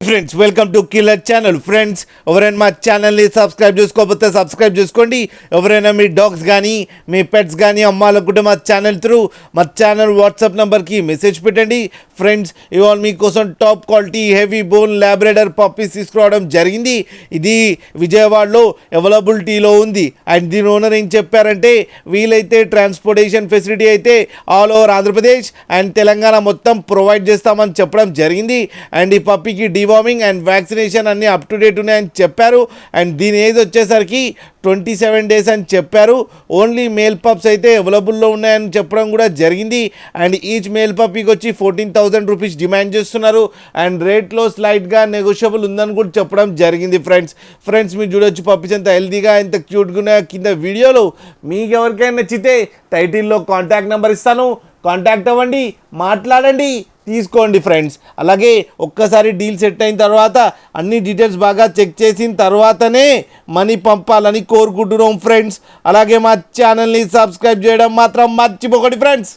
Friends welcome to killer channel. Friends ఎవరైనా మా ఛానల్ని సబ్స్క్రైబ్ చేసుకోకపోతే సబ్స్క్రైబ్ చేసుకోండి. ఎవరైనా మీ డాగ్స్ కానీ మీ పెట్స్ కానీ అమ్మాలనుకుంటే మా ఛానల్ త్రూ మా ఛానల్ వాట్సాప్ నెంబర్కి మెసేజ్ పెట్టండి. ఫ్రెండ్స్ ఇవాళ మీకోసం top quality heavy bone Labrador puppies తీసుకురావడం జరిగింది. ఇది విజయవాడలో అవైలబిలిటీలో ఉంది. అండ్ దీని ఓనర్ ఏం చెప్పారంటే వీలైతే ట్రాన్స్పోర్టేషన్ ఫెసిలిటీ అయితే all over Andhra Pradesh and Telangana మొత్తం ప్రొవైడ్ చేస్తామని చెప్పడం జరిగింది. అండ్ ఈ పప్పీకి డివార్మింగ్ అండ్ వ్యాక్సినేషన్ అన్నీ అప్ టు డేట్ ఉన్నాయని చెప్పారు. అండ్ దీని ఏజ్ వచ్చేసరికి 27 days అని చెప్పారు. ఓన్లీ మేల్ పప్స్ అయితే అవైలబుల్లో ఉన్నాయని చెప్పడం కూడా జరిగింది. అండ్ ఈచ్ మేల్ పప్పీకి వచ్చి 14,000 రూపీస్ డిమాండ్ చేస్తున్నారు. అండ్ రేట్లో స్లైట్గా నెగోషియబుల్ ఉందని కూడా చెప్పడం జరిగింది. ఫ్రెండ్స్ మీరు చూడొచ్చు పప్పీస్ ఎంత హెల్తీగా ఎంత క్యూట్గా ఉన్నాయో కింద వీడియోలో. మీకు ఎవరికైనా నచ్చితే టైటిల్లో కాంటాక్ట్ నెంబర్ ఇస్తాను, కాంటాక్ట్ అవ్వండి, మాట్లాడండి, తీసుకోండి ఫ్రెండ్స్. అలాగే ఒక్కసారి డీల్ సెట్ అయిన తర్వాత అన్ని డీటెయిల్స్ బాగా చెక్ చేసిన తర్వాతనే మనీ పంపాలని కోరుకుంటున్నాం ఫ్రెండ్స్. అలాగే మా ఛానల్ని సబ్స్క్రైబ్ చేయడం మాత్రం మర్చిపోకండి ఫ్రెండ్స్.